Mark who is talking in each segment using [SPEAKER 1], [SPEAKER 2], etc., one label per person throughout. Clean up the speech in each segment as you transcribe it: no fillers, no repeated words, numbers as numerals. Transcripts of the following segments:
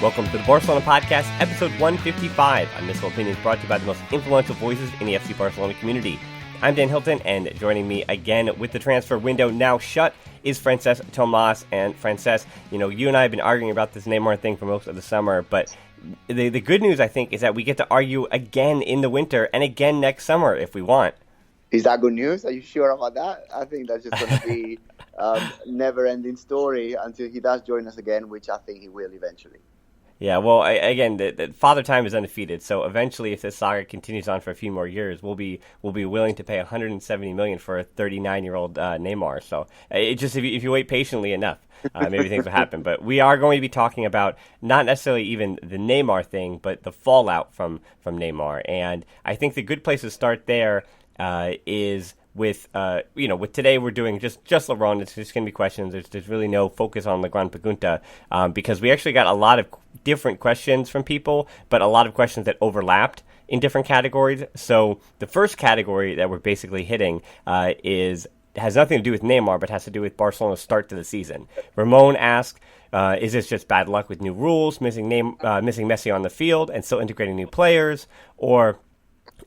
[SPEAKER 1] Welcome to the Barcelona Podcast, episode 155. Unmissable opinions brought to you by the most influential voices in the FC Barcelona community. I'm Dan Hilton, and joining me again with the transfer window now shut is Francesc Tomas. And Francesc, you and I have been arguing about this Neymar thing for most of the summer, but the good news, I think, is that we get to argue again in the winter and again next summer if we want.
[SPEAKER 2] Is that good news? Are you sure about that? I think that's just going to be never-ending story until he does join us again, which I think he will eventually.
[SPEAKER 1] Yeah, well, again, the Father Time is undefeated, so eventually, if this saga continues on for a few more years, we'll be willing to pay $170 million for a 39-year-old Neymar. So if you wait patiently enough, maybe things will happen. But we are going to be talking about not necessarily even the Neymar thing, but the fallout from Neymar. And I think the good place to start there is with today we're doing just LeBron. It's just going to be questions. There's really no focus on La Gran Pregunta because we actually got a lot of different questions from people, but a lot of questions that overlapped in different categories. So the first category that we're basically hitting has nothing to do with Neymar, but has to do with Barcelona's start to the season. Ramon asked, is this just bad luck with new rules, missing Messi on the field and still integrating new players? Or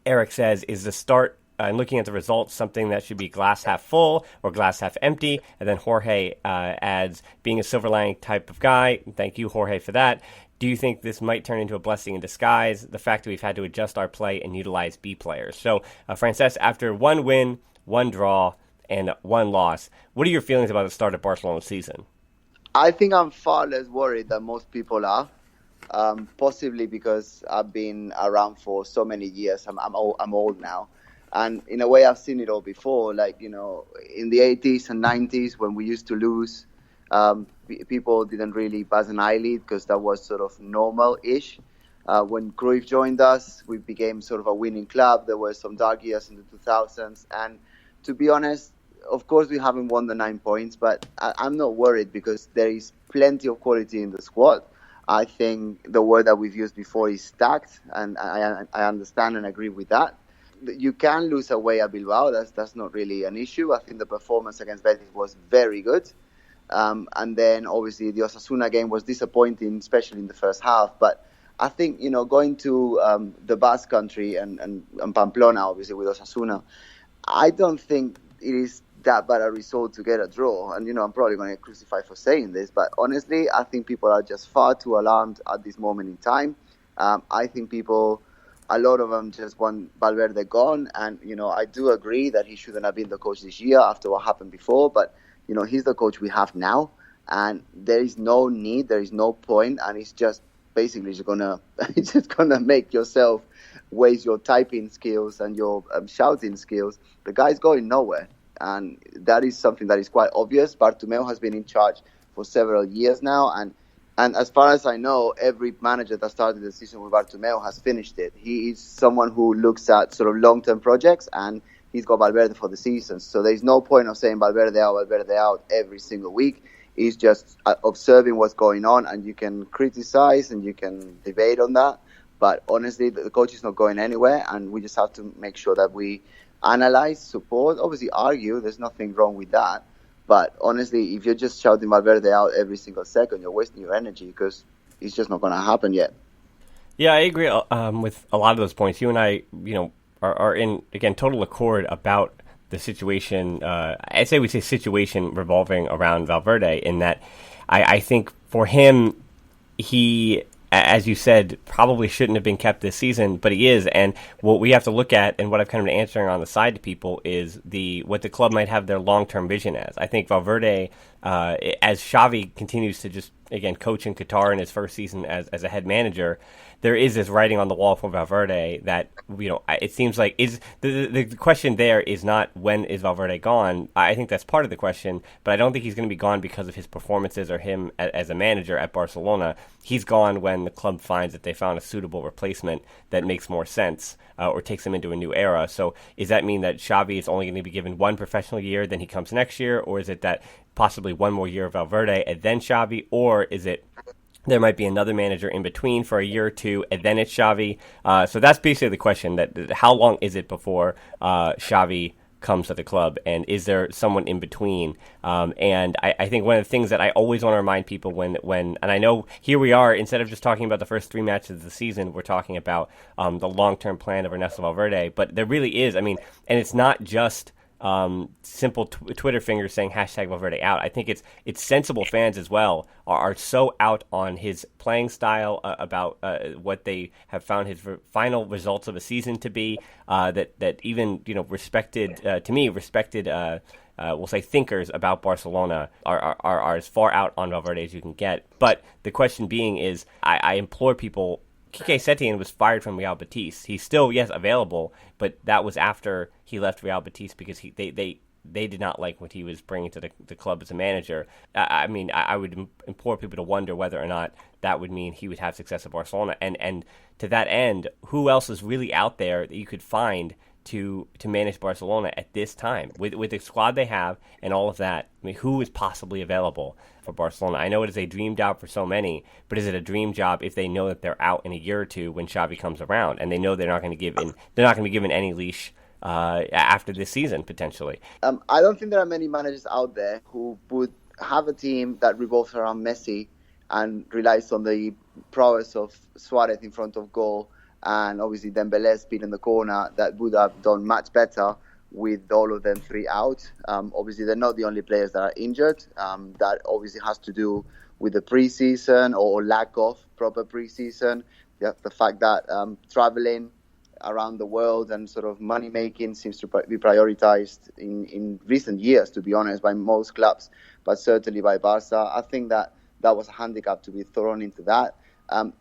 [SPEAKER 1] Eric says, is the start and looking at the results something that should be glass half full or glass half empty? And then Jorge adds, being a silver lining type of guy, thank you, Jorge, for that. Do you think this might turn into a blessing in disguise, the fact that we've had to adjust our play and utilize B players? So, Francesc, after one win, one draw, and one loss, what are your feelings about the start of Barcelona's season?
[SPEAKER 2] I think I'm far less worried than most people are, possibly because I've been around for so many years. I'm old now. And in a way, I've seen it all before. Like, in the 80s and 90s when we used to lose, people didn't really buzz an eyelid because that was sort of normal-ish. When Cruyff joined us, we became sort of a winning club. There were some dark years in the 2000s. And to be honest, of course, we haven't won the 9 points, but I'm not worried because there is plenty of quality in the squad. I think the word that we've used before is stacked, and I understand and agree with that. You can lose away at Bilbao. That's not really an issue. I think the performance against Betis was very good. And then, obviously, the Osasuna game was disappointing, especially in the first half. But I think, going to the Basque Country and Pamplona, obviously, with Osasuna, I don't think it is that bad a result to get a draw. And, I'm probably going to get crucified for saying this. But honestly, I think people are just far too alarmed at this moment in time. I think a lot of them just want Valverde gone. And, I do agree that he shouldn't have been the coach this year after what happened before. But, he's the coach we have now. And there is no need, there is no point. And it's just basically just gonna make yourself waste your typing skills and your shouting skills. The guy's going nowhere. And that is something that is quite obvious. Bartomeu has been in charge for several years now. And as far as I know, every manager that started the season with Bartomeu has finished it. He is someone who looks at sort of long-term projects, and he's got Valverde for the season. So there's no point of saying Valverde out every single week. He's just observing what's going on, and you can criticize and you can debate on that. But honestly, the coach is not going anywhere, and we just have to make sure that we analyze, support, obviously argue. There's nothing wrong with that. But honestly, if you're just shouting Valverde out every single second, you're wasting your energy because it's just not going to happen yet.
[SPEAKER 1] Yeah, I agree with a lot of those points. You and I, are in, again, total accord about the situation. I say we say situation revolving around Valverde in that I think for him, he, as you said, probably shouldn't have been kept this season, but he is. And what we have to look at, and what I've kind of been answering on the side to people, is what the club might have their long-term vision as. I think Valverde, as Xavi continues to just, again, coach in Qatar in his first season as a head manager, there is this writing on the wall for Valverde that, it seems like is the question there is not when is Valverde gone. I think that's part of the question, but I don't think he's going to be gone because of his performances or him as a manager at Barcelona. He's gone when the club finds that they found a suitable replacement that makes more sense or takes them into a new era. So does that mean that Xavi is only going to be given one professional year, then he comes next year, or is it that possibly one more year of Valverde and then Xavi, or is it there might be another manager in between for a year or two, and then it's Xavi? So that's basically the question, that how long is it before Xavi comes to the club, and is there someone in between? And I think one of the things that I always want to remind people when and I know here we are, instead of just talking about the first 3 matches of the season, we're talking about the long-term plan of Ernesto Valverde, but there really is, and it's not just simple Twitter fingers saying #Valverde out. I think it's sensible fans as well are so out on his playing style, about what they have found his final results of a season to be, that even respected we'll say thinkers about Barcelona are as far out on Valverde as you can get. But the question being is, I implore people. Quique Setien was fired from Real Betis. He's still, yes, available, but that was after he left Real Betis because they did not like what he was bringing to the club as a manager. I would implore people to wonder whether or not that would mean he would have success at Barcelona. And to that end, who else is really out there that you could find to manage Barcelona at this time with the squad they have and all of that? Who is possibly available for Barcelona? I know it is a dream job for so many, but is it a dream job if they know that they're out in a year or two when Xavi comes around, and they know they're not going to be given any leash after this season potentially?
[SPEAKER 2] I don't think there are many managers out there who would have a team that revolves around Messi and relies on the prowess of Suarez in front of goal, and obviously Dembélé speed in the corner, that would have done much better with all of them 3 out. Obviously, they're not the only players that are injured. That obviously has to do with the preseason or lack of proper preseason. The fact that traveling around the world and sort of money making seems to be prioritized in recent years, to be honest, by most clubs, but certainly by Barca. I think that was a handicap to be thrown into that.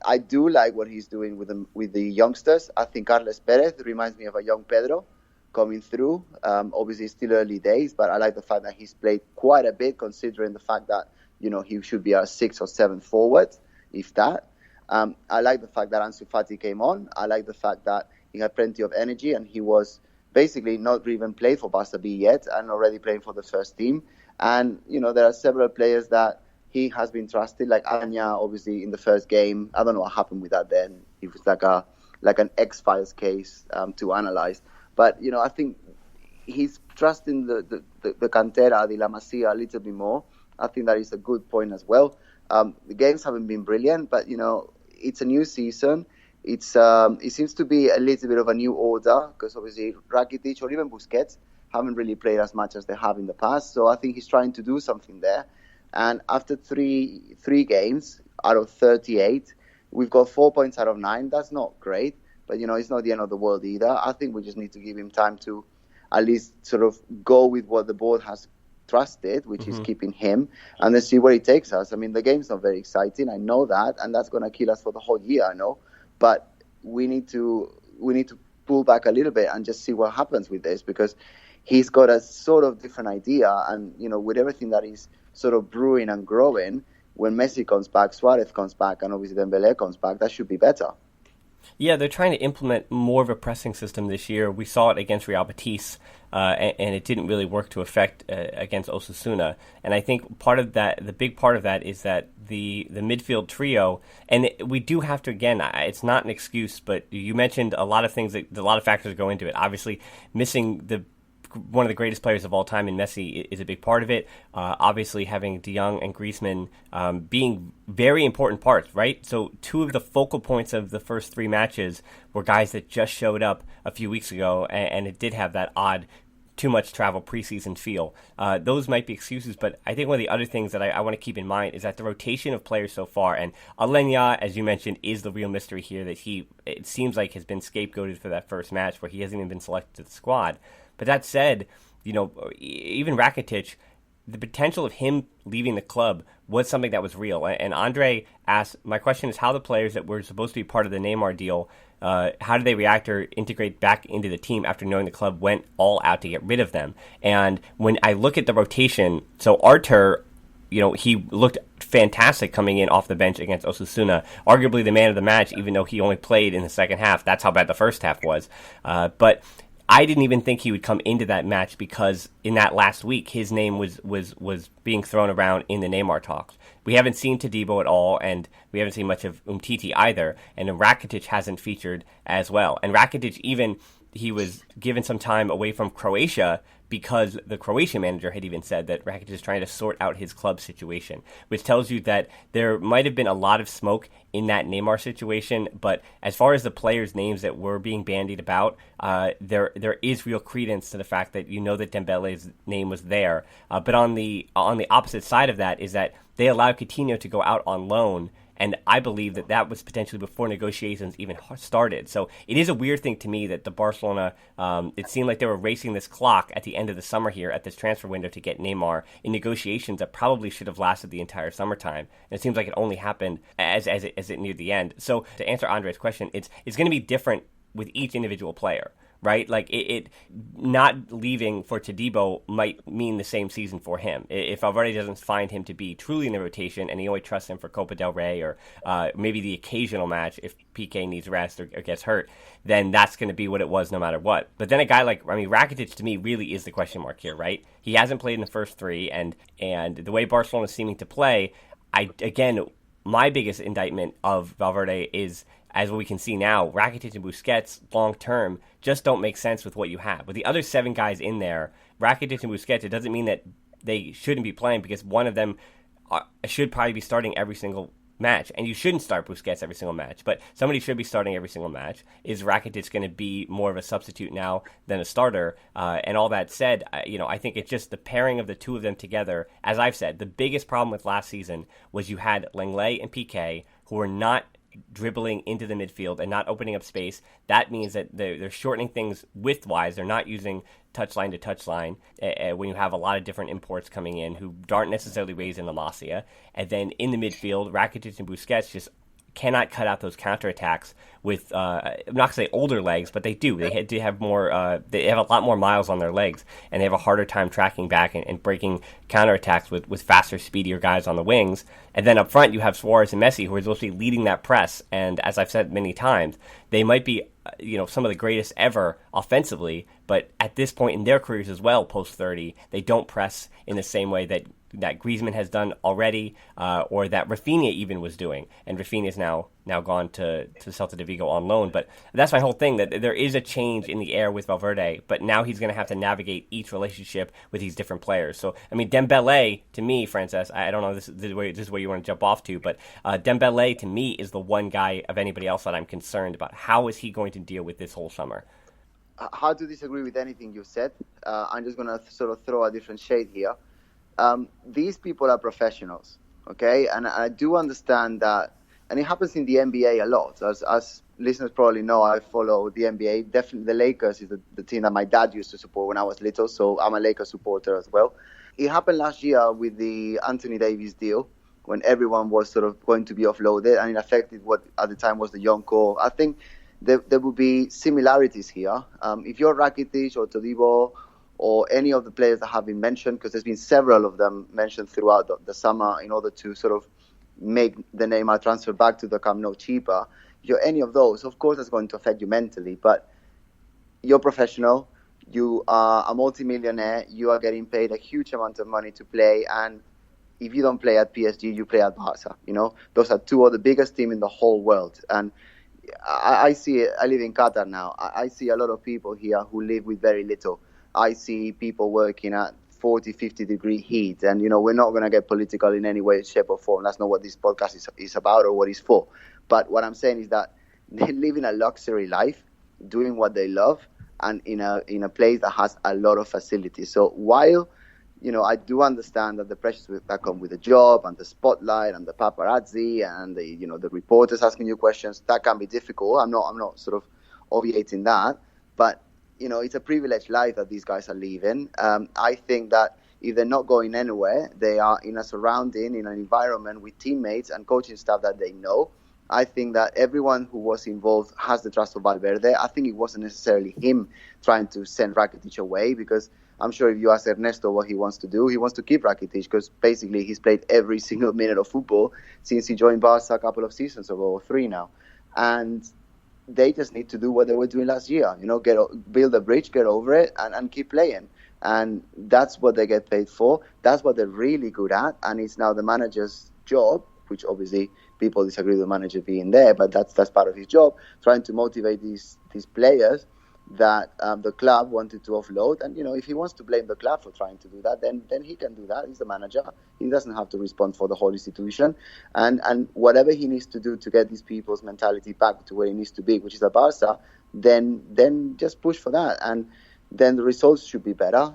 [SPEAKER 2] I do like what he's doing with the youngsters. I think Carles Perez reminds me of a young Pedro coming through. Obviously, it's still early days, but I like the fact that he's played quite a bit, considering the fact that he should be our 6th or 7th forward, if that. I like the fact that Ansu Fati came on. I like the fact that he had plenty of energy, and he was basically not even played for Barca B yet, and already playing for the first team. And there are several players that he has been trusted, like Anya, obviously, in the first game. I don't know what happened with that then. It was like an X-Files case to analyze. But, I think he's trusting the Cantera, the La Masia, a little bit more. I think that is a good point as well. The games haven't been brilliant, but, it's a new season. It seems to be a little bit of a new order, because obviously Rakitic or even Busquets haven't really played as much as they have in the past. So I think he's trying to do something there. And after three games out of 38, we've got 4 points out of 9. That's not great, but it's not the end of the world either. I think we just need to give him time to at least sort of go with what the board has trusted, which is keeping him, and then see where it takes us. The game's not very exciting. I know that, and that's going to kill us for the whole year. I know, but we need to pull back a little bit and just see what happens with this, because he's got a sort of different idea, and with everything that is sort of brewing and growing, when Messi comes back, Suarez comes back, and obviously Dembélé comes back, that should be better.
[SPEAKER 1] Yeah, they're trying to implement more of a pressing system this year. We saw it against Real Betis, and it didn't really work to effect against Osasuna. And I think part of that, the big part of that, is that the midfield trio, and we do have to, again, it's not an excuse, but you mentioned a lot of things, a lot of factors go into it. Obviously, missing one of the greatest players of all time in Messi is a big part of it. Obviously, having De Jong and Griezmann being very important parts, right? So 2 of the focal points of the first 3 matches were guys that just showed up a few weeks ago, and it did have that odd, too much travel preseason feel. Those might be excuses, but I think one of the other things that I want to keep in mind is that the rotation of players so far, and Alenya, as you mentioned, is the real mystery here, that it seems like has been scapegoated for that first match where he hasn't even been selected to the squad. But that said, even Rakitic, the potential of him leaving the club was something that was real. And Andre asked, my question is how the players that were supposed to be part of the Neymar deal, how did they react or integrate back into the team after knowing the club went all out to get rid of them? And when I look at the rotation, so Artur, he looked fantastic coming in off the bench against Osasuna, arguably the man of the match, even though he only played in the second half. That's how bad the first half was. But I didn't even think he would come into that match, because in that last week, his name was being thrown around in the Neymar talks. We haven't seen Todibo at all, and we haven't seen much of Umtiti either, and Rakitic hasn't featured as well. And Rakitic, even he was given some time away from Croatia because the Croatian manager had even said that Rakitic is trying to sort out his club situation, which tells you that there might have been a lot of smoke in that Neymar situation. But as far as the players' names that were being bandied about, there is real credence to the fact that you know that Dembele's name was there. But on the opposite side of that is that they allowed Coutinho to go out on loan. And I believe that was potentially before negotiations even started. So it is a weird thing to me that the Barcelona, it seemed like they were racing this clock at the end of the summer here at this transfer window to get Neymar in negotiations that probably should have lasted the entire summertime. And it seems like it only happened as it neared the end. So to answer Andre's question, it's going to be different with each individual player. Right? Like it not leaving for Todibo might mean the same season for him. If Valverde doesn't find him to be truly in the rotation and he only trusts him for Copa del Rey or maybe the occasional match if PK needs rest or gets hurt, then that's going to be what it was no matter what. But then a guy like, Rakitic to me really is the question mark here, right? He hasn't played in the first three and the way Barcelona is seeming to play, my biggest indictment of Valverde is, as we can see now, Rakitic and Busquets long-term just don't make sense with what you have. With the other 7 guys in there, Rakitic and Busquets, it doesn't mean that they shouldn't be playing because one of them should probably be starting every single match. And you shouldn't start Busquets every single match, but somebody should be starting every single match. Is Rakitic going to be more of a substitute now than a starter? And all that said, I think it's just the pairing of the two of them together. As I've said, the biggest problem with last season was you had Lenglet and PK who were not dribbling into the midfield and not opening up space. That means that they're shortening things width-wise. They're not using touchline to touchline when you have a lot of different imports coming in who aren't necessarily raised in the Masia. And then in the midfield, Rakitic and Busquets just cannot cut out those counterattacks with, I'm not going to say older legs, but they do. They have more, they have a lot more miles on their legs, and they have a harder time tracking back and breaking counterattacks with faster, speedier guys on the wings. And then up front, you have Suarez and Messi, who are supposed to be leading that press. And as I've said many times, they might be, some of the greatest ever offensively, but at this point in their careers as well, post 30, they don't press in the same way that Griezmann has done already, or that Rafinha even was doing. And Rafinha's now gone to Celta de Vigo on loan. But that's my whole thing, that there is a change in the air with Valverde, but now he's going to have to navigate each relationship with these different players. So, Dembele, to me, Francesc, I don't know if this is where you want to jump off to, but Dembele, to me, is the one guy of anybody else that I'm concerned about. How is he going to deal with this whole summer?
[SPEAKER 2] Hard to disagree with anything you said. I'm just going to sort of throw a different shade here. These people are professionals, okay? And I do understand that, and it happens in the NBA a lot. As listeners probably know, I follow the NBA. Definitely the Lakers is the team that my dad used to support when I was little, so I'm a Lakers supporter as well. It happened last year with the Anthony Davis deal, when everyone was sort of going to be offloaded, and it affected what at the time was the young core. I think there will be similarities here. If you're Rakitic or Todibo or any of the players that have been mentioned, because there's been several of them mentioned throughout the summer in order to sort of make the Neymar transfer back to the Camp Nou cheaper. If you're any of those, of course that's going to affect you mentally, but you're professional, you are a multimillionaire, you are getting paid a huge amount of money to play, and if you don't play at PSG, you play at Barca. Those are two of the biggest teams in the whole world. And I see it. I live in Qatar now. I see a lot of people here who live with very little. I see people working at 40, 50-degree heat. And, we're not going to get political in any way, shape or form. That's not what this podcast is about or what it's for. But what I'm saying is that they live in a luxury life, doing what they love, and in a place that has a lot of facilities. So while, I do understand that the pressures that come with the job and the spotlight and the paparazzi and the reporters asking you questions, that can be difficult. I'm not sort of obviating that. But it's a privileged life that these guys are living. I think that if they're not going anywhere, they are in a surrounding, in an environment with teammates and coaching staff that they know. I think that everyone who was involved has the trust of Valverde. I think it wasn't necessarily him trying to send Rakitic away, because I'm sure if you ask Ernesto what he wants to do, he wants to keep Rakitic, because basically he's played every single minute of football since he joined Barca a couple of seasons ago, or 3 now. And they just need to do what they were doing last year, build a bridge, get over it, and keep playing. And that's what they get paid for. That's what they're really good at. And it's now the manager's job, which obviously people disagree with the manager being there, but that's part of his job, trying to motivate these players. that the club wanted to offload. And, if he wants to blame the club for trying to do that, then he can do that. He's the manager. He doesn't have to respond for the whole institution. And whatever he needs to do to get these people's mentality back to where it needs to be, which is a Barca, then just push for that. And then the results should be better.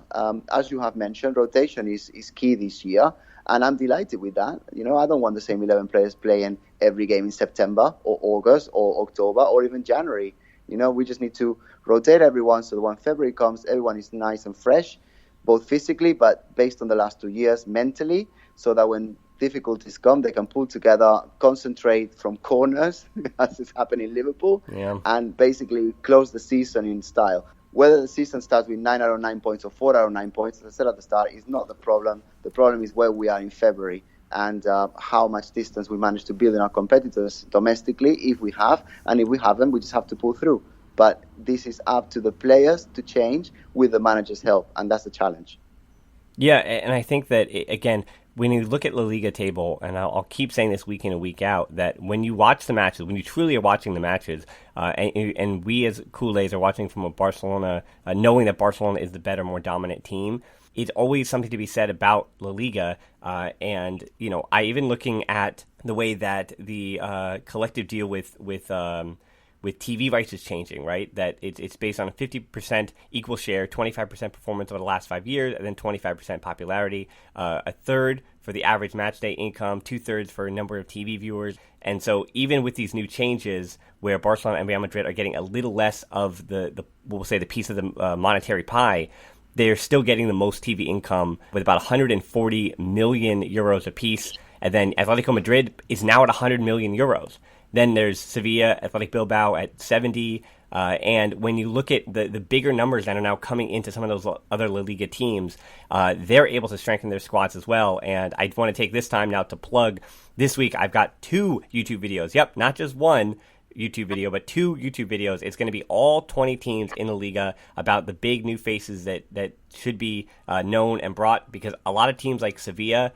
[SPEAKER 2] As you have mentioned, rotation is key this year. And I'm delighted with that. I don't want the same 11 players playing every game in September or August or October or even January. We just need to rotate everyone so that when February comes, everyone is nice and fresh, both physically, but based on the last 2 years, mentally, so that when difficulties come, they can pull together, concentrate from corners, as is happening in Liverpool, and basically close the season in style. Whether the season starts with 9 out of 9 points or 4 out of 9 points, as I said at the start, is not the problem. The problem is where we are in February and how much distance we manage to build in our competitors domestically, if we have. And if we haven't, we just have to pull through. But this is up to the players to change with the manager's help, and that's the challenge.
[SPEAKER 1] Yeah, and I think that, again, when you look at La Liga table, and I'll keep saying this week in and week out, that when you watch the matches, when you truly are watching the matches, and we as Culés are watching from a Barcelona, knowing that Barcelona is the better, more dominant team, it's always something to be said about La Liga. And, I even looking at the way that the collective deal with TV rights is changing, right? That it's based on a 50% equal share, 25% performance over the last 5 years, and then 25% popularity, a third for the average match day income, 2/3 for a number of TV viewers. And so even with these new changes where Barcelona and Real Madrid are getting a little less of the we'll say the piece of the monetary pie, they're still getting the most TV income with about 140 million euros apiece. And then Atletico Madrid is now at 100 million euros. Then there's Sevilla, Athletic Bilbao at 70. And when you look at the bigger numbers that are now coming into some of those other La Liga teams, they're able to strengthen their squads as well. And I want to take this time now to plug this week. I've got 2 YouTube videos. Yep, not just one YouTube video, but 2 YouTube videos. It's going to be all 20 teams in the Liga about the big new faces that should be known and brought, because a lot of teams like Sevilla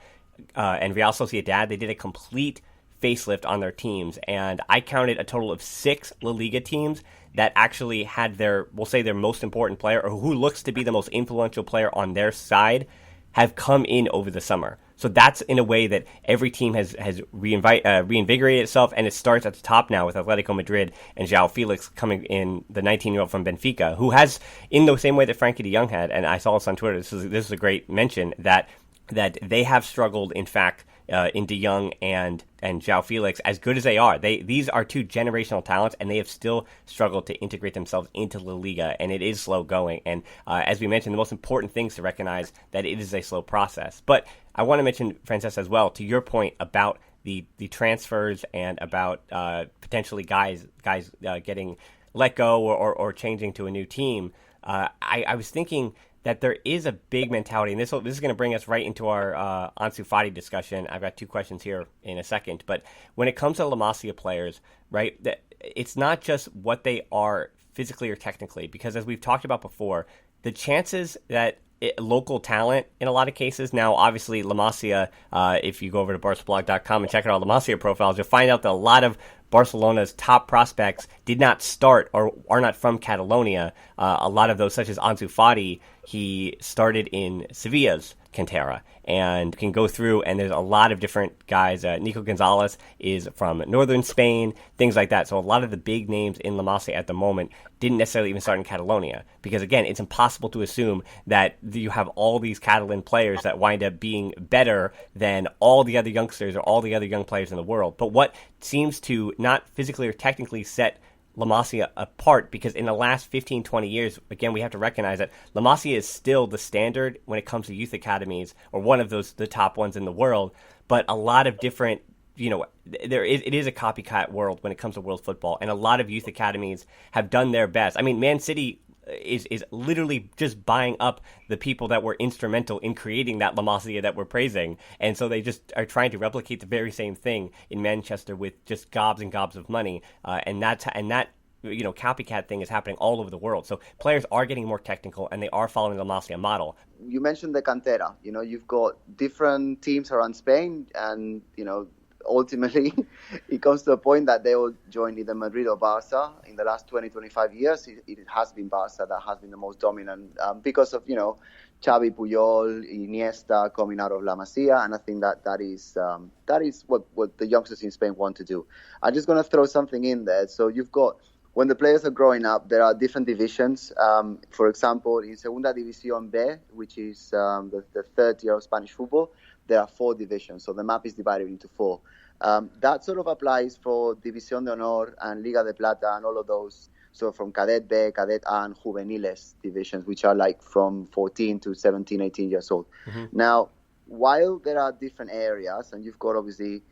[SPEAKER 1] and Real Sociedad, they did a complete facelift on their teams, and I counted a total of 6 La Liga teams that actually had their most important player, or who looks to be the most influential player on their side, have come in over the summer. So that's in a way that every team has reinvigorated itself, and it starts at the top now with Atletico Madrid and João Felix coming in, the 19-year-old from Benfica, who has, in the same way that Frankie de Jong had, and I saw this on Twitter, this is a great mention, that they have struggled, in fact, in De Jong and João Felix, as good as they are. These are 2 generational talents, and they have still struggled to integrate themselves into La Liga, and it is slow going. And as we mentioned, the most important thing is to recognize that it is a slow process. But I want to mention, Francesc, as well, to your point about the transfers and about potentially guys getting let go or changing to a new team. I was thinking that there is a big mentality, and this is going to bring us right into our Ansu Fati discussion. I've got 2 questions here in a second, but when it comes to La Masia players, right, that it's not just what they are physically or technically, because as we've talked about before, the chances that local talent in a lot of cases, now obviously La Masia, if you go over to barcablog.com and check out all La Masia profiles, you'll find out that a lot of Barcelona's top prospects did not start or are not from Catalonia. A lot of those, such as Ansu Fati, he started in Sevilla's cantera and can go through, and there's a lot of different guys. Nico Gonzalez is from northern Spain, things like that. So a lot of the big names in La Masia at the moment didn't necessarily even start in Catalonia, because again, it's impossible to assume that you have all these Catalan players that wind up being better than all the other youngsters or all the other young players in the world. But what seems to not physically or technically set La Masia apart, because in the last 15, 20 years, again, we have to recognize that La Masia is still the standard when it comes to youth academies, or one of the top ones in the world, but a lot of different, it is a copycat world when it comes to world football, and a lot of youth academies have done their best. I mean, Man City is literally just buying up the people that were instrumental in creating that La Masia that we're praising. And so they just are trying to replicate the very same thing in Manchester with just gobs and gobs of money. And that copycat thing is happening all over the world. So players are getting more technical, and they are following the La Masia model.
[SPEAKER 2] You mentioned the cantera. You've got different teams around Spain, and, ultimately, it comes to a point that they will join either Madrid or Barca. In the last 20, 25 years, it has been Barca that has been the most dominant because of, Xavi, Puyol, Iniesta coming out of La Masia, and I think that is what the youngsters in Spain want to do. I'm just going to throw something in there. So you've got, when the players are growing up, there are different divisions. For example, in Segunda División B, which is the third tier of Spanish football, there are 4 divisions. So the map is divided into 4. That sort of applies for División de Honor and Liga de Plata and all of those. So from Cadet B, Cadet A, and Juveniles divisions, which are like from 14 to 17, 18 years old. Mm-hmm. Now, while there are different areas, and you've got obviously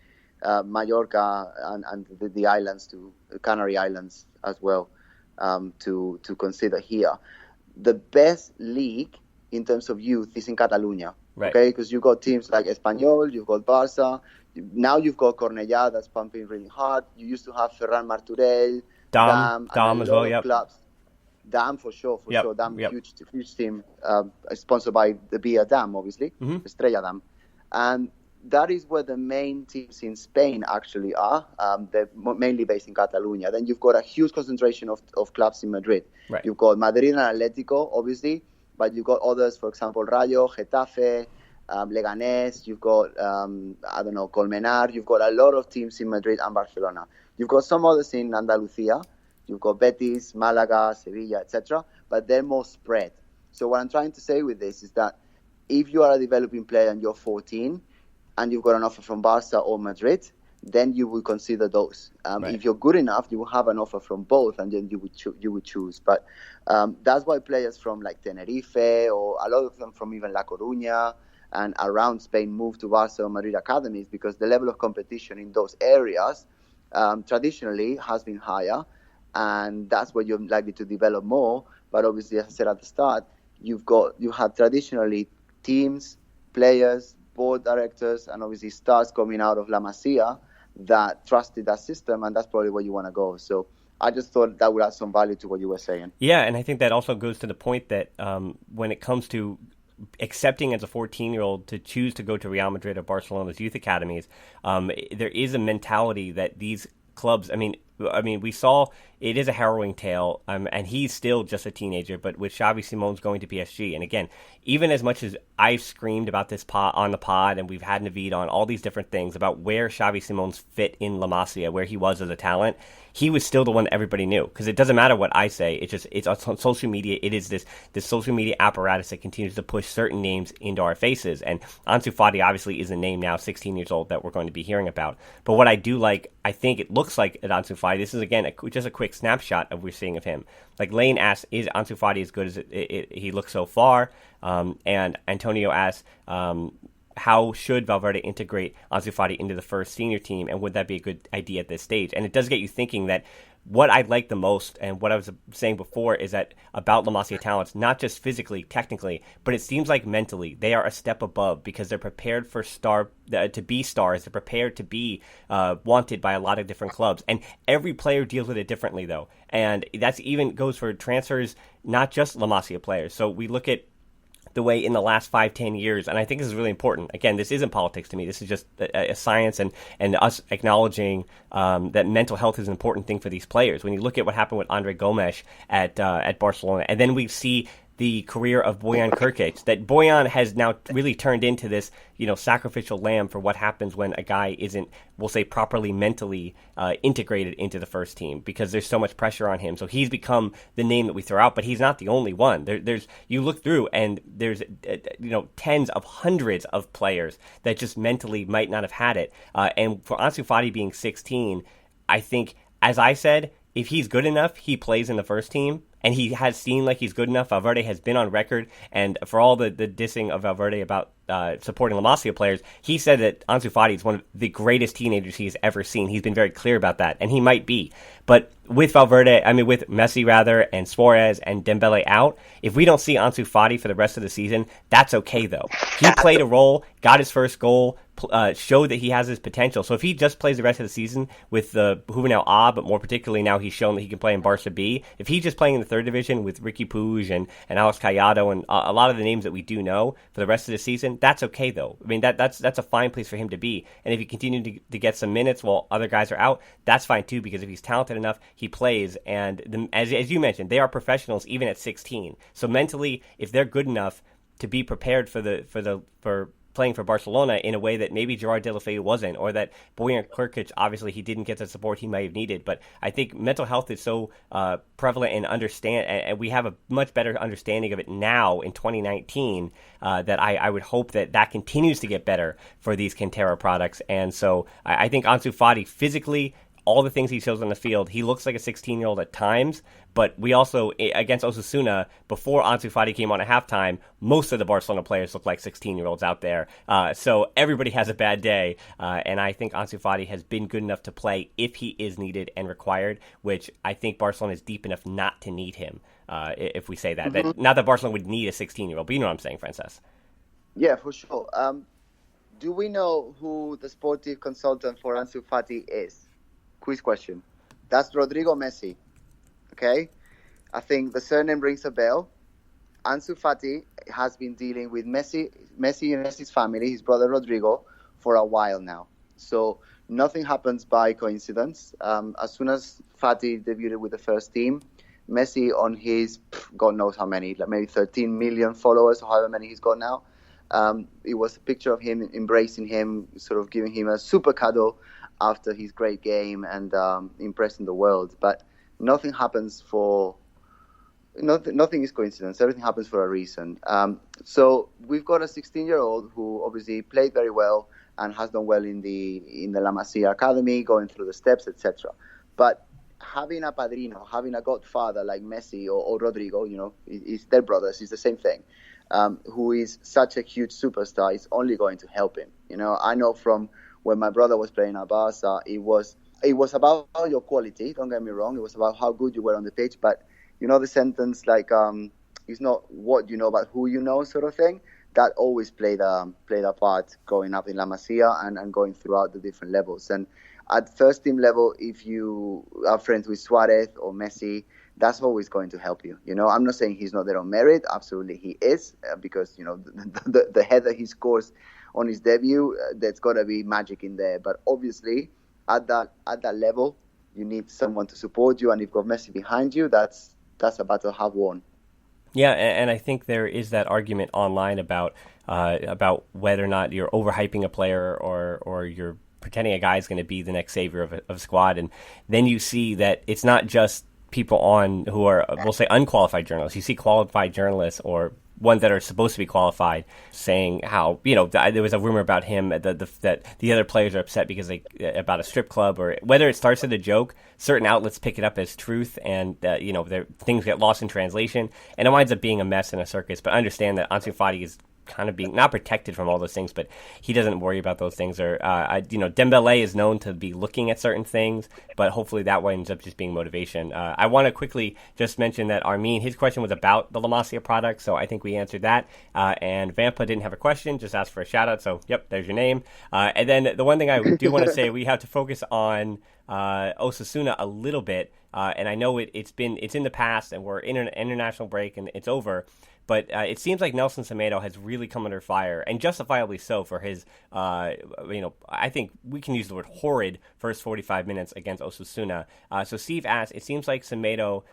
[SPEAKER 2] Mallorca and the islands, to Canary Islands as well, to consider here, the best league in terms of youth is in Catalonia. Right. Okay, because you've got teams like Espanyol, you've got Barça, now you've got Cornellà that's pumping really hard. You used to have Ferran Martorell,
[SPEAKER 1] Dam as well, yep.
[SPEAKER 2] Clubs. Dam for sure. Dam,
[SPEAKER 1] yep.
[SPEAKER 2] huge team, sponsored by the beer Dam, obviously, Estrella Dam. And that is where the main teams in Spain actually are. They're mainly based in Catalonia. Then you've got a huge concentration of clubs in Madrid. Right. You've got Madrid and Atletico, obviously, but you've got others, for example, Rayo, Getafe, Leganés. You've got, Colmenar. You've got a lot of teams in Madrid and Barcelona. You've got some others in Andalusia. You've got Betis, Malaga, Sevilla, etc. But they're more spread. So what I'm trying to say with this is that if you are a developing player and you're 14 and you've got an offer from Barca or Madrid, then you will consider those. Right. If you're good enough, you will have an offer from both, and then you would choose. But that's why players from like Tenerife, or a lot of them from even La Coruña and around Spain, move to Barca or Madrid academies, because the level of competition in those areas traditionally has been higher, and that's where you're likely to develop more. But obviously, as I said at the start, you have traditionally teams, players, board directors, and obviously stars coming out of La Masia that trusted that system, and that's probably where you want to go. So I just thought that would add some value to what you were saying.
[SPEAKER 1] Yeah, and I think that also goes to the point that when it comes to accepting as a 14-year-old to choose to go to Real Madrid or Barcelona's youth academies, there is a mentality that these clubs, I mean, we saw it is a harrowing tale, and he's still just a teenager, but with Xavi Simon's going to PSG, and again, even as much as I've screamed about this on the pod, and we've had Naveed on all these different things about where Xavi Simon's fit in La Masia, where he was as a talent, he was still the one that everybody knew, because it doesn't matter what I say, it's on social media, it is this social media apparatus that continues to push certain names into our faces, and Ansu Fati obviously is a name now, 16 years old, that we're going to be hearing about. But what I do like, I think it looks like at Ansu Fati, this is again just a quick snapshot of what we're seeing of him. Like Lane asks, is Ansu Fati as good as he looks so far? And Antonio asks, how should Valverde integrate Ansu Fati into the first senior team, and would that be a good idea at this stage? And it does get you thinking that what I like the most, and what I was saying before, is that about La Masia talents, not just physically, technically, but it seems like mentally they are a step above, because they're prepared for to be stars. They're prepared to be wanted by a lot of different clubs, and every player deals with it differently, though. And that's even goes for transfers, not just La Masia players. So we look at the way in the last 5-10 years, and I think this is really important. Again, this isn't politics to me. This is just a science and us acknowledging that mental health is an important thing for these players. When you look at what happened with Andre Gomes at Barcelona, and then we see the career of Bojan Krkic, that Bojan has now really turned into this, sacrificial lamb for what happens when a guy isn't, we'll say, properly mentally integrated into the first team, because there's so much pressure on him. So he's become the name that we throw out, but he's not the only one. There's you look through, and there's tens of hundreds of players that just mentally might not have had it. And for Ansu Fati being 16, I think, as I said, if he's good enough, he plays in the first team. And he has seen like he's good enough. Valverde has been on record, and for all the dissing of Valverde about supporting La Masia players, he said that Ansu Fati is one of the greatest teenagers he's ever seen. He's been very clear about that, and he might be. But with with Messi rather, and Suarez and Dembele out, if we don't see Ansu Fati for the rest of the season, that's okay though. He played a role, got his first goal, showed that he has his potential. So if he just plays the rest of the season with the Juvenil A, but more particularly now he's shown that he can play in Barca B, if he's just playing in the third division with Ricky Puig and Alex Callado and a lot of the names that we do know for the rest of the season, position, that's okay though. I mean, that's a fine place for him to be. And if he continues to get some minutes while other guys are out, that's fine too, because if he's talented enough, he plays. And as you mentioned, they are professionals even at 16. So mentally, if they're good enough to be prepared for playing for Barcelona in a way that maybe Gerard Deulofeu wasn't, or that Bojan Krkic, obviously he didn't get the support he might have needed. But I think mental health is so prevalent and we have a much better understanding of it now in 2019 that I would hope that continues to get better for these Cantera products. And so I think Ansu Fati physically, all the things he shows on the field, he looks like a 16-year-old at times, but we also, against Osasuna, before Ansu Fati came on at halftime, most of the Barcelona players look like 16-year-olds out there. So everybody has a bad day, and I think Ansu Fati has been good enough to play if he is needed and required, which I think Barcelona is deep enough not to need him, if we say that. Not that Barcelona would need a 16-year-old, but you know what I'm saying, Francesc.
[SPEAKER 2] Yeah, for sure. Do we know who the sportive consultant for Ansu Fati is? Quiz question. That's Rodrigo Messi. Okay? I think the surname rings a bell. Ansu Fati has been dealing with Messi and Messi's family, his brother Rodrigo, for a while now. So nothing happens by coincidence. As soon as Fati debuted with the first team, Messi on his, God knows how many, like maybe 13 million followers, or however many he's got now. It was a picture of him embracing him, sort of giving him a super cuddle after his great game and impressing the world. But nothing happens nothing is coincidence. Everything happens for a reason. So we've got a 16-year-old who obviously played very well and has done well in the La Masia academy, going through the steps, etc. But having a padrino, having a godfather like Messi or Rodrigo, they're brothers, it's the same thing, who is such a huge superstar, is only going to help him. I know from when my brother was playing at Barca, it was about your quality, don't get me wrong. It was about how good you were on the pitch. But the sentence like, it's not what you know, but who you know, sort of thing. That always played a part going up in La Masia and going throughout the different levels. And at first team level, if you are friends with Suarez or Messi, that's always going to help you. I'm not saying he's not there on merit. Absolutely he is, because, the header he scores on his debut, there's got to be magic in there. But obviously, at that level, you need someone to support you. And if you've got Messi behind you, that's a battle half won.
[SPEAKER 1] Yeah, and I think there is that argument online about whether or not you're overhyping a player or you're pretending a guy is going to be the next savior of a squad. And then you see that it's not just people who are, we'll say, unqualified journalists. You see qualified journalists or ones that are supposed to be qualified saying how, there was a rumor about him that the other players are upset because about a strip club, or whether it starts as a joke, certain outlets pick it up as truth, and things get lost in translation, and it winds up being a mess and a circus. But understand that Ansu Fati is kind of being not protected from all those things, but he doesn't worry about those things. Or Dembele is known to be looking at certain things, but hopefully that winds up just being motivation. I want to quickly just mention that Armin, his question was about the La Masia product, so I think we answered that. And Vampa didn't have a question, just asked for a shout out. So yep, there's your name. And then the one thing I do want to say, we have to focus on Osasuna a little bit. And I know it's in the past, and we're in an international break, and it's over. But it seems like Nelson Semedo has really come under fire, and justifiably so, for his, I think we can use the word horrid first 45 minutes against Osasuna. So Steve asked, it seems like Semedo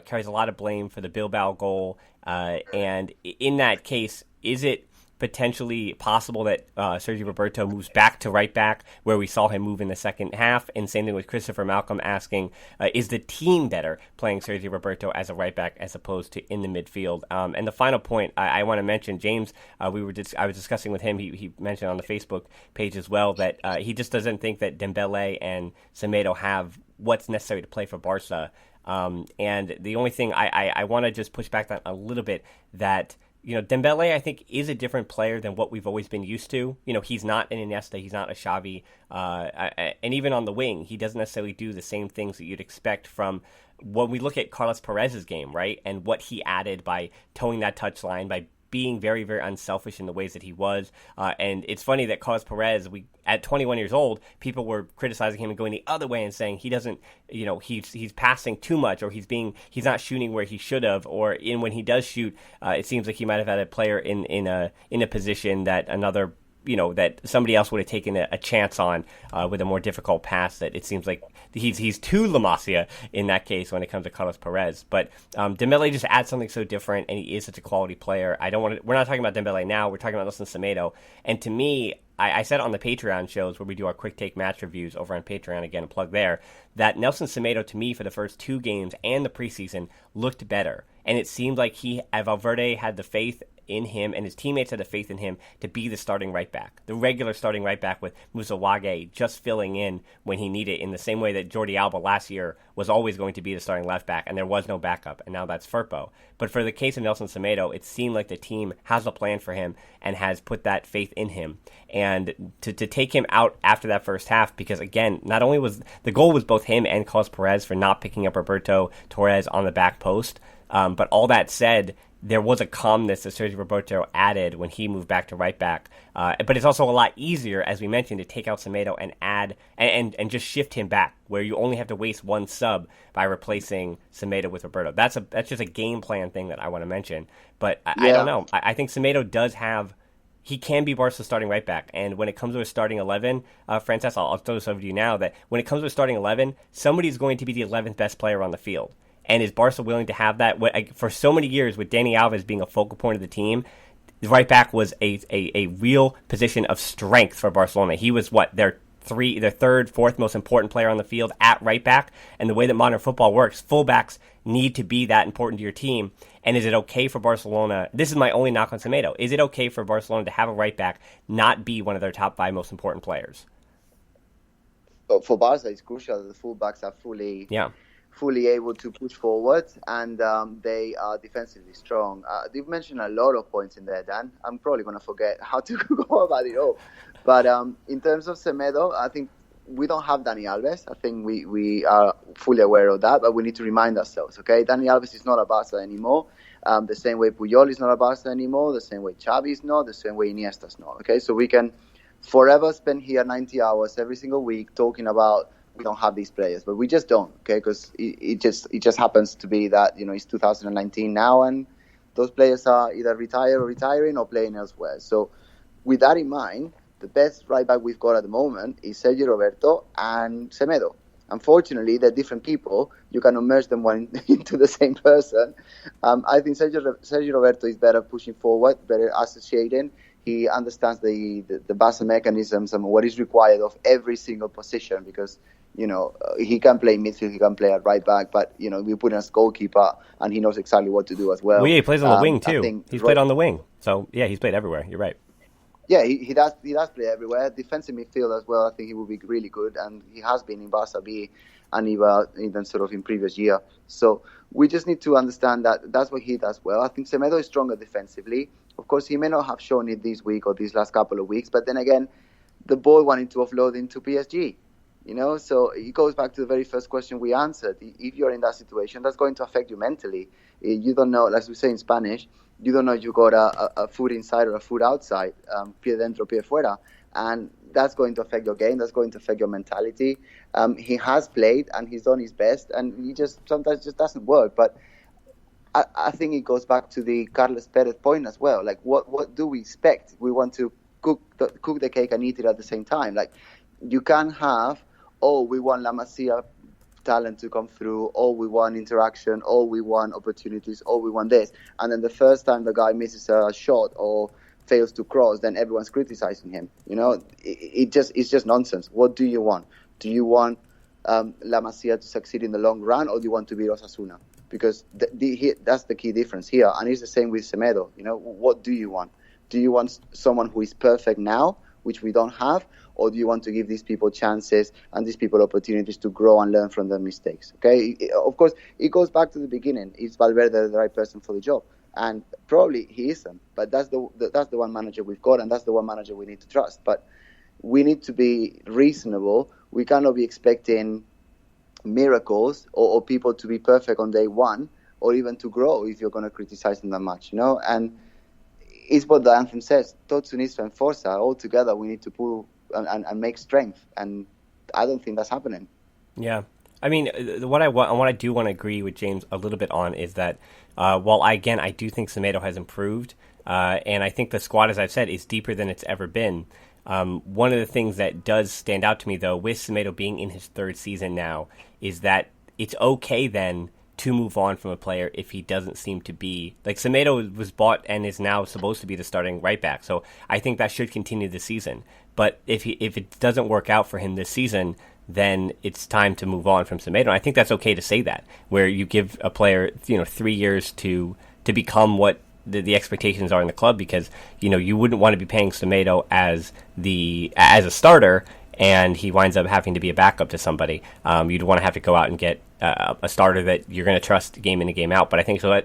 [SPEAKER 1] carries a lot of blame for the Bilbao goal, and in that case, is it potentially possible that Sergio Roberto moves back to right back, where we saw him move in the second half? And same thing with Christopher Malcolm asking, is the team better playing Sergio Roberto as a right back as opposed to in the midfield? And the final point I want to mention, James, I was discussing with him, he mentioned on the Facebook page as well that he just doesn't think that Dembele and Semedo have what's necessary to play for Barca. And the only thing I want to just push back that a little bit, that Dembele, I think, is a different player than what we've always been used to. He's not an Iniesta, he's not a Xavi, and even on the wing, he doesn't necessarily do the same things that you'd expect from when we look at Carlos Perez's game, right? And what he added by towing that touchline, by being very, very unselfish in the ways that he was. And it's funny that Carlos Perez, at 21 years old, people were criticizing him and going the other way and saying he doesn't, he's passing too much, or he's not shooting where he should have, or when he does shoot, it seems like he might have had a player in a position that another, that somebody else would have taken a chance on with a more difficult pass. That it seems like he's too La Masia in that case when it comes to Carlos Perez. But Dembele just adds something so different, and he is such a quality player. We're not talking about Dembele now. We're talking about Nelson Semedo. And to me, I said on the Patreon shows where we do our quick take match reviews over on Patreon, again, a plug there, that Nelson Semedo, to me, for the first 2 games and the preseason, looked better. And it seemed like Valverde had the faith in him, and his teammates had the faith in him to be the starting right back, the regular starting right back, with Musawage just filling in when he needed, in the same way that Jordi Alba last year was always going to be the starting left back, and there was no backup, and now that's Firpo. But for the case of Nelson Semedo, it seemed like the team has a plan for him and has put that faith in him. And to take him out after that first half, because again, not only was the goal was both him and Carlos Perez for not picking up Roberto Torres on the back post, but all that said, there was a calmness that Sergio Roberto added when he moved back to right back. But it's also a lot easier, as we mentioned, to take out Semedo and add and just shift him back, where you only have to waste one sub by replacing Semedo with Roberto. That's just a game plan thing that I want to mention. But I don't know. I think Semedo he can be Barca's starting right back. And when it comes to a starting 11, Francesc, I'll throw this over to you now, that when it comes to a starting 11, somebody's going to be the 11th best player on the field. And is Barca willing to have that? For so many years, with Dani Alves being a focal point of the team, the right back was a real position of strength for Barcelona. He was their third, fourth most important player on the field at right back. And the way that modern football works, fullbacks need to be that important to your team. And is it okay for Barcelona? This is my only knock on Semedo. Is it okay for Barcelona to have a right back not be one of their top 5 most important players?
[SPEAKER 2] For Barca, it's crucial that the fullbacks are fully able to push forward, and they are defensively strong. You've mentioned a lot of points in there, Dan. I'm probably going to forget how to go about it all. But in terms of Semedo, I think we don't have Dani Alves. I think we are fully aware of that, but we need to remind ourselves, okay? Dani Alves is not a Barca anymore. The same way Puyol is not a Barca anymore, the same way Xavi is not, the same way Iniesta is not, okay? So we can forever spend here 90 hours every single week talking about we don't have these players, but we just don't, okay? Because it just happens to be that, it's 2019 now, and those players are either retired or retiring or playing elsewhere. So with that in mind, the best right back we've got at the moment is Sergio Roberto and Semedo. Unfortunately, they're different people. You cannot merge them one into the same person. I think Sergio Roberto is better pushing forward, better associating. He understands the Barca mechanisms and what is required of every single position, because he can play midfield, he can play at right back, but we put him as goalkeeper and he knows exactly what to do as well.
[SPEAKER 1] Well, yeah, he plays on the wing too. He's played on the wing, so yeah, he's played everywhere. You're right.
[SPEAKER 2] Yeah, he does play everywhere. Defensive midfield as well. I think he will be really good, and he has been in Barca B and even sort of in previous year. So we just need to understand that that's what he does well. I think Semedo is stronger defensively. Of course, he may not have shown it this week or these last couple of weeks, but then again, the ball wanted to offload into PSG. So it goes back to the very first question we answered. If you're in that situation, that's going to affect you mentally. You don't know, as we say in Spanish, you don't know if you got a foot inside or a foot outside, pie dentro, pie fuera. And that's going to affect your game. That's going to affect your mentality. He has played and he's done his best, and he sometimes just doesn't work. But I think it goes back to the Carlos Perez point as well. Like, what do we expect? We want to cook the cake and eat it at the same time. Like, you can't have, we want La Masia talent to come through, we want interaction, we want opportunities, we want this. And then the first time the guy misses a shot or fails to cross, then everyone's criticizing him. It's just nonsense. What do you want? Do you want La Masia to succeed in the long run, or do you want to beat Osasuna? Because that's the key difference here. And it's the same with Semedo. What do you want? Do you want someone who is perfect now, which we don't have, or do you want to give these people chances and these people opportunities to grow and learn from their mistakes? Okay, of course, it goes back to the beginning. Is Valverde the right person for the job? And probably he isn't, but that's the one manager we've got, and that's the one manager we need to trust. But we need to be reasonable. We cannot be expecting miracles or people to be perfect on day one, or even to grow if you're going to criticize them that much, And it's what the anthem says. Tots units and forza. All together, we need to pull and make strength. And I don't think that's happening.
[SPEAKER 1] Yeah. I mean, what I do want to agree with James a little bit on is that, while I do think Semedo has improved, and I think the squad, as I've said, is deeper than it's ever been. One of the things that does stand out to me, though, with Semedo being in his third season now, is that it's okay then to move on from a player if he doesn't seem to be... Like, Semedo was bought and is now supposed to be the starting right back, so I think that should continue this season. But if it doesn't work out for him this season, then it's time to move on from Semedo. And I think that's okay to say that, where you give a player 3 years to become what the expectations are in the club, because you wouldn't want to be paying Semedo as a starter and he winds up having to be a backup to somebody. You'd want to have to go out and get a starter that you're going to trust game in and game out. But I think so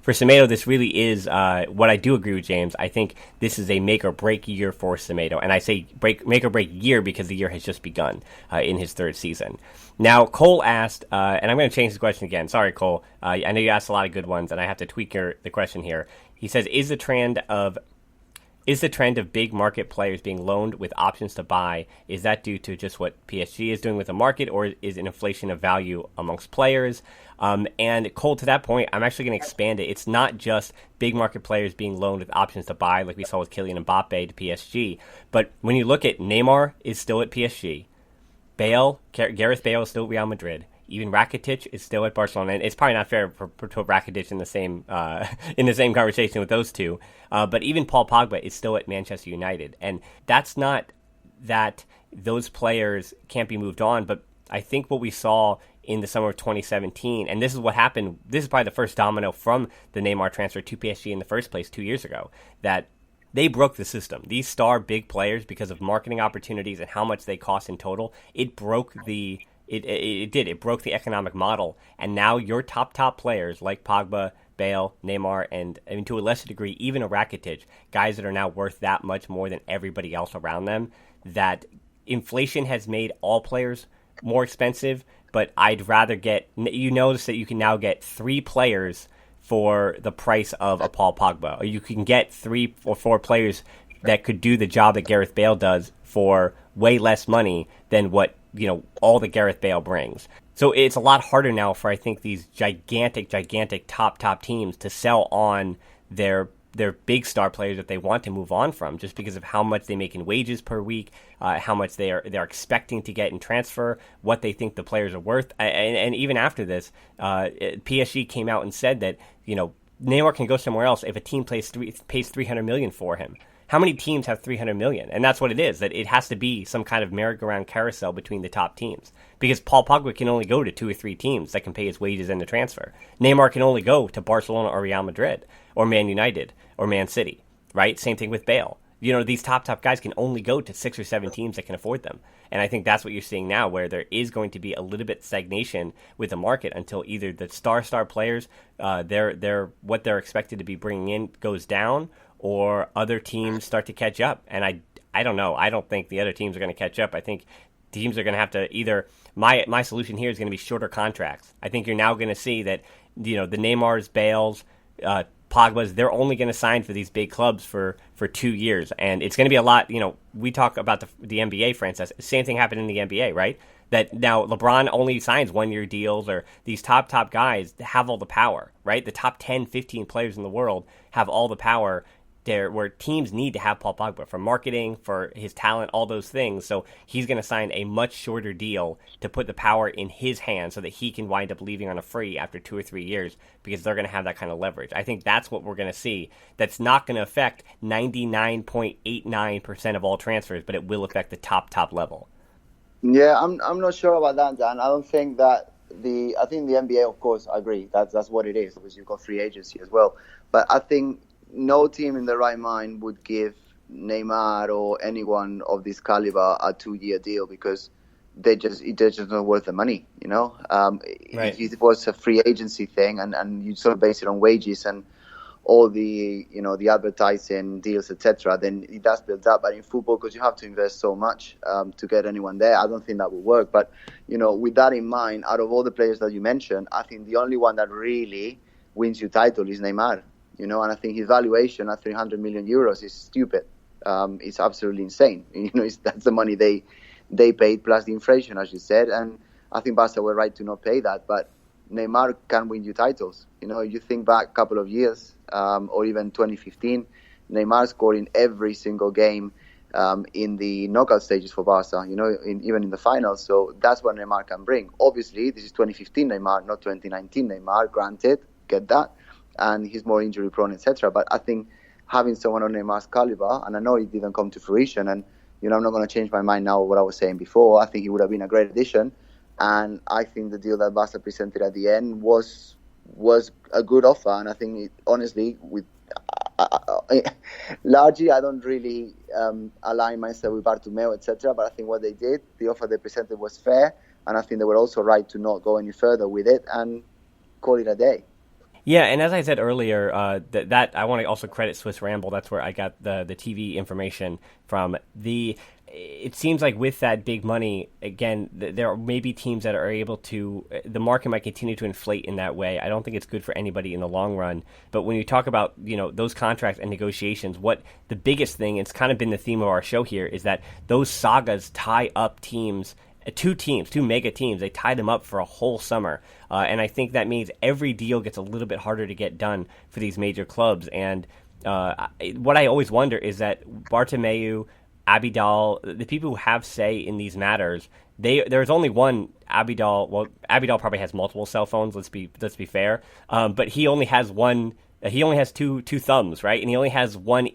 [SPEAKER 1] for Semedo, this really is what I do agree with James. I think this is a make or break year for Semedo, and I say make or break year because the year has just begun in his third season. Now, Cole asked, and I'm going to change the question again. Sorry, Cole. I know you asked a lot of good ones, and I have to tweak the question here. He says, Is the trend of big market players being loaned with options to buy, is that due to just what PSG is doing with the market, or is it inflation of value amongst players? And Cole, to that point, I'm actually going to expand it. It's not just big market players being loaned with options to buy, like we saw with Kylian Mbappe to PSG. But when you look at Neymar is still at PSG, Gareth Bale is still at Real Madrid. Even Rakitic is still at Barcelona, and it's probably not fair to put Rakitic in the same conversation with those two. But even Paul Pogba is still at Manchester United, and that's not that those players can't be moved on. But I think what we saw in the summer of 2017, and this is what happened. This is probably the first domino from the Neymar transfer to PSG in the first place 2 years ago. That they broke the system. These star big players, because of marketing opportunities and how much they cost in total, it broke the. It broke the economic model, and now your top players like Pogba, Bale, Neymar, and I mean, to a lesser degree, even a Rakitic, guys that are now worth that much more than everybody else around them, that inflation has made all players more expensive, but I'd rather notice that you can now get 3 players for the price of a Paul Pogba, or you can get 3 or 4 players that could do the job that Gareth Bale does for way less money than what all that Gareth Bale brings. So it's a lot harder now for, I think, these gigantic top teams to sell on their big star players that they want to move on from, just because of how much they make in wages per week, how much they're expecting to get in transfer, what they think the players are worth. And even after this, PSG came out and said that Neymar can go somewhere else if a team pays $300 million for him. How many teams have $300 million? And that's what it is, that it has to be some kind of merry-go-round carousel between the top teams. Because Paul Pogba can only go to 2 or 3 teams that can pay his wages and the transfer. Neymar can only go to Barcelona or Real Madrid or Man United or Man City, right? Same thing with Bale. These top guys can only go to 6 or 7 teams that can afford them. And I think that's what you're seeing now, where there is going to be a little bit stagnation with the market until either the star players, what they're expected to be bringing in goes down, or other teams start to catch up. And I don't know. I don't think the other teams are going to catch up. I think teams are going to have to either... My solution here is going to be shorter contracts. I think you're now going to see that, the Neymars, Bales, Pogba's, they're only going to sign for these big clubs for 2 years. And it's going to be a lot... we talk about the NBA, Francesc. Same thing happened in the NBA, right? That now LeBron only signs 1-year deals, or these top guys have all the power, right? The top 10, 15 players in the world have all the power there, where teams need to have Paul Pogba for marketing, for his talent, all those things. So he's going to sign a much shorter deal to put the power in his hands so that he can wind up leaving on a free after 2 or 3 years, because they're going to have that kind of leverage. I think that's what we're going to see. That's not going to affect 99.89% of all transfers, but it will affect the top level.
[SPEAKER 2] Yeah, I'm not sure about that, Dan. I don't think that I think the NBA, of course, I agree. That's what it is, because you've got free agency as well. But I think no team in their right mind would give Neymar or anyone of this caliber a 2-year deal, because they're just not worth the money, Right. If it was a free agency thing and you sort of base it on wages and all the the advertising deals, etc., then it does build up. But in football, because you have to invest so much to get anyone there, I don't think that will work. But with that in mind, out of all the players that you mentioned, I think the only one that really wins you title is Neymar. And I think his valuation at 300 million euros is stupid. It's absolutely insane. That's the money they paid plus the inflation, as you said, and I think Barca were right to not pay that. But Neymar can win you titles. You think back a couple of years, or even 2015, Neymar scored in every single game in the knockout stages for Barca, even in the finals. So that's what Neymar can bring. Obviously, this is 2015 Neymar, not 2019 Neymar, granted, get that. And he's more injury prone, etc. But I think having someone on Neymar's caliber, and I know it didn't come to fruition, and I'm not going to change my mind now what I was saying before. I think he would have been a great addition, and I think the deal that Barca presented at the end was a good offer. And I think honestly, with largely, I don't really align myself with Bartomeu, etc. But I think what they did, the offer they presented was fair, and I think they were also right to not go any further with it and call it a day.
[SPEAKER 1] Yeah, and as I said earlier, that I want to also credit Swiss Ramble. That's where I got the TV information from. It seems like with that big money, again, there may be teams that are able to, the market might continue to inflate in that way. I don't think it's good for anybody in the long run. But when you talk about, those contracts and negotiations, what the biggest thing, it's kind of been the theme of our show here, is that those sagas tie up teams, two mega teams. They tied them up for a whole summer. And I think that means every deal gets a little bit harder to get done for these major clubs. And what I always wonder is that Bartomeu, Abidal, the people who have say in these matters, there's only one Abidal. Well, Abidal probably has multiple cell phones. Let's be fair. But he only has one. He only has two thumbs, right? And he only has one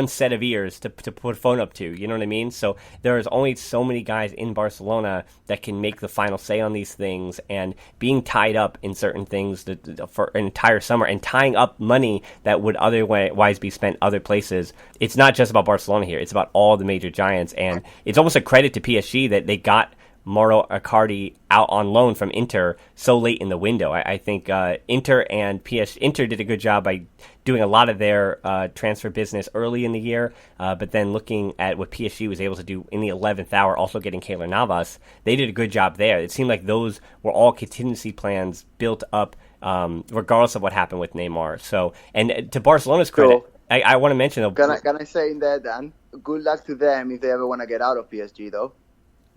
[SPEAKER 1] set of ears to put a phone up to. You know what I mean? So there's only so many guys in Barcelona that can make the final say on these things, and being tied up in certain things for an entire summer and tying up money that would otherwise be spent other places. It's not just about Barcelona here. It's about all the major giants, and it's almost a credit to PSG that they got Mauro Icardi out on loan from Inter so late in the window. I think Inter did a good job by doing a lot of their transfer business early in the year, but then looking at what PSG was able to do in the 11th hour, also getting Keylor Navas, they did a good job there. It seemed like those were all contingency plans built up regardless of what happened with Neymar. So, and to Barcelona's credit,
[SPEAKER 2] Sure.
[SPEAKER 1] I want to mention...
[SPEAKER 2] Can I say in there, Dan, good luck to them if they ever want to get out of PSG, though,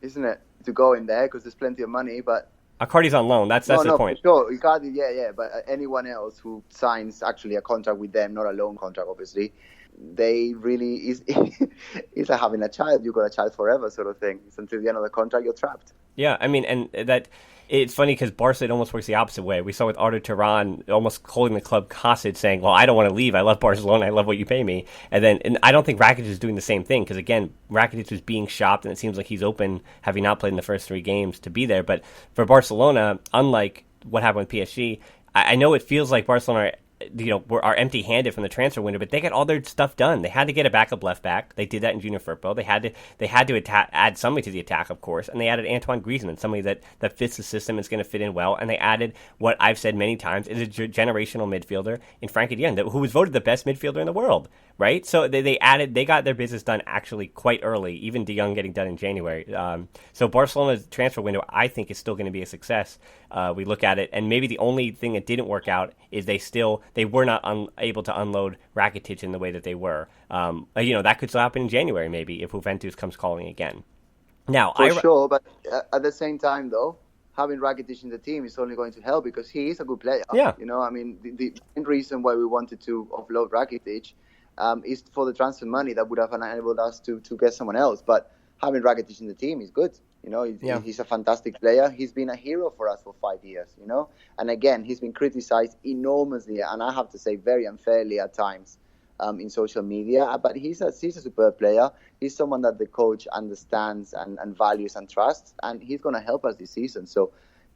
[SPEAKER 2] isn't it? To go in there, because there's plenty of money, but
[SPEAKER 1] Icardi's on loan. That's the point.
[SPEAKER 2] Sure, Icardi, yeah. But anyone else who signs actually a contract with them, not a loan contract, obviously, they really it's like having a child. You've got a child forever, sort of thing. It's until the end of the contract, you're trapped.
[SPEAKER 1] Yeah, I mean, and that it's funny because Barca, it almost works the opposite way. We saw with Artur Turan almost holding the club hostage, saying, "Well, I don't want to leave. I love Barcelona. I love what you pay me." And I don't think Rakitic is doing the same thing, because again, Rakitic was being shopped, and it seems like he's open, having not played in the first 3 games, to be there. But for Barcelona, unlike what happened with PSG, I know it feels like Barcelona are empty-handed from the transfer window, but they got all their stuff done. They had to get a backup left back. They did that in Junior Firpo. They had to add somebody to the attack, of course, and they added Antoine Griezmann, somebody that fits the system, is going to fit in well. And they added what I've said many times is a generational midfielder in Frenkie de Jong, who was voted the best midfielder in the world. Right, so they got their business done actually quite early, even De Jong getting done in January. So Barcelona's transfer window, I think, is still going to be a success. We look at it, and maybe the only thing that didn't work out is they were not able to unload Rakitic in the way that they were. That could still happen in January, maybe, if Juventus comes calling again. Now,
[SPEAKER 2] sure, but at the same time, though, having Rakitic in the team is only going to help, because he is a good player.
[SPEAKER 1] Yeah,
[SPEAKER 2] I mean, the main reason why we wanted to offload Rakitic is for the transfer money that would have enabled us to get someone else. But having Rakitic in the team is good. He's a fantastic player. He's been a hero for us for 5 years, And again, he's been criticized enormously, and I have to say very unfairly at times in social media. But he's a superb player. He's someone that the coach understands and values and trusts, and he's going to help us this season. So,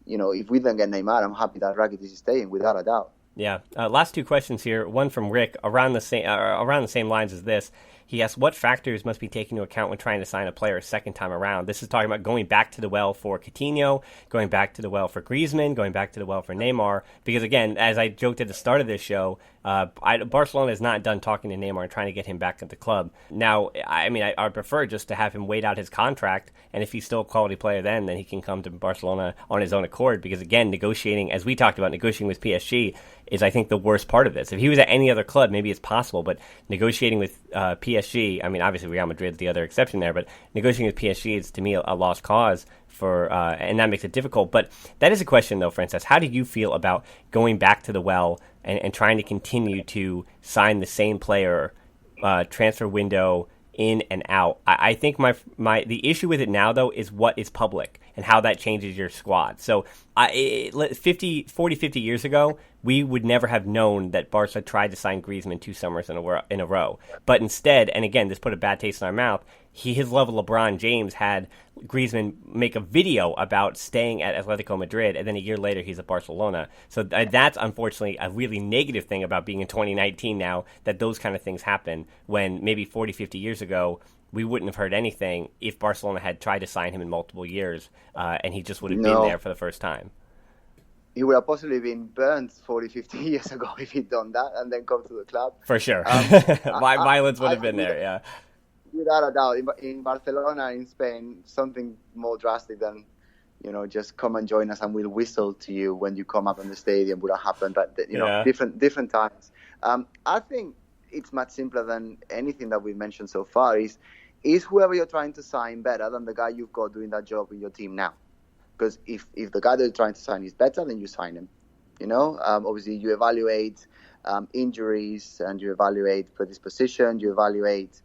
[SPEAKER 2] if we don't get Neymar, I'm happy that Rakitic is staying, without a doubt.
[SPEAKER 1] Yeah. Last 2 questions here. One from Rick, around the same lines as this. He asks, what factors must be taken into account when trying to sign a player a second time around? This is talking about going back to the well for Coutinho, going back to the well for Griezmann, going back to the well for Neymar. Because, again, as I joked at the start of this show, Barcelona is not done talking to Neymar and trying to get him back at the club. Now, I mean, I would prefer just to have him wait out his contract, and if he's still a quality player then he can come to Barcelona on his own accord. Because, again, negotiating, as we talked about, negotiating with PSG is, I think, the worst part of this. If he was at any other club, maybe it's possible, but negotiating with PSG, I mean, obviously Real Madrid is the other exception there, but negotiating with PSG is, to me, a lost cause, and that makes it difficult. But that is a question, though, Francesc. How do you feel about going back to the well and trying to continue to sign the same player, transfer window in and out? I think the issue with it now, though, is what is public and how that changes your squad. So 50 years ago, we would never have known that Barca tried to sign Griezmann 2 summers in a row. But instead, and again, this put a bad taste in our mouth, his level LeBron James had Griezmann make a video about staying at Atletico Madrid, and then a year later he's at Barcelona. So that's unfortunately a really negative thing about being in 2019 now, that those kind of things happen, when maybe 40, 50 years ago we wouldn't have heard anything if Barcelona had tried to sign him in multiple years, and he just would have been there for the first time.
[SPEAKER 2] He would have possibly been burnt 40, 50 years ago if he'd done that and then come to the club.
[SPEAKER 1] For sure. Violence would have been there, yeah.
[SPEAKER 2] Without a doubt. In Barcelona, in Spain, something more drastic than, just come and join us and we'll whistle to you when you come up in the stadium would have happened. But, different times. I think it's much simpler than anything that we've mentioned so far. Is whoever you're trying to sign better than the guy you've got doing that job in your team now? Because if the guy that you're trying to sign is better, then you sign him. Obviously you evaluate injuries and you evaluate predisposition, you evaluate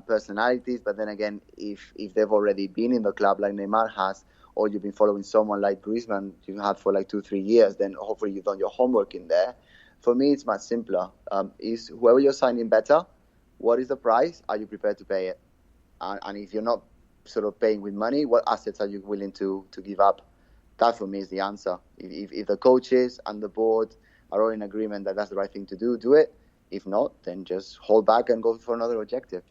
[SPEAKER 2] personalities. But then again, if they've already been in the club like Neymar has, or you've been following someone like Griezmann you've had for like 2-3 years, then hopefully you've done your homework in there. For me, it's much simpler. Is whoever you're signing better, what is the price? Are you prepared to pay it? And if you're not sort of paying with money, what assets are you willing to give up? That for me is the answer. If the coaches and the board are all in agreement that that's the right thing to do it. If not, then just hold back and go for another objective.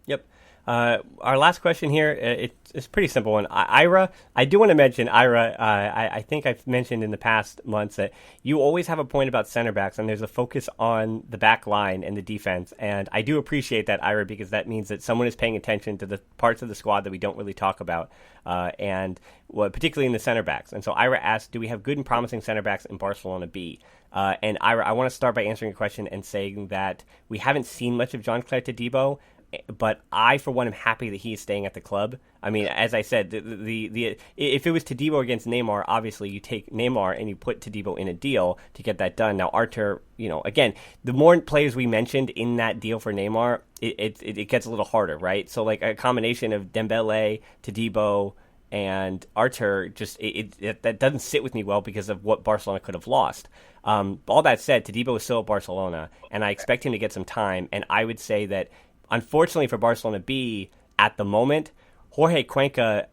[SPEAKER 1] Yep. Our last question here, it's a pretty simple one. Ira, I do want to mention, Ira, I think I've mentioned in the past months that you always have a point about center backs, and there's a focus on the back line and the defense. And I do appreciate that, Ira, because that means that someone is paying attention to the parts of the squad that we don't really talk about, particularly in the center backs. And so Ira asked, do we have good and promising center backs in Barcelona B? And Ira, I want to start by answering your question and saying that we haven't seen much of Jean-Claire Todibo, but I, for one, am happy that he is staying at the club. I mean, as I said, if it was Todibo against Neymar, obviously you take Neymar and you put Todibo in a deal to get that done. Now, Artur, again, the more players we mentioned in that deal for Neymar, it gets a little harder, right? So, like, a combination of Dembele, Todibo, and Artur, just that doesn't sit with me well because of what Barcelona could have lost. All that said, Todibo is still at Barcelona, and I expect him to get some time, and I would say that unfortunately for Barcelona B, at the moment, Jorge Cuenca,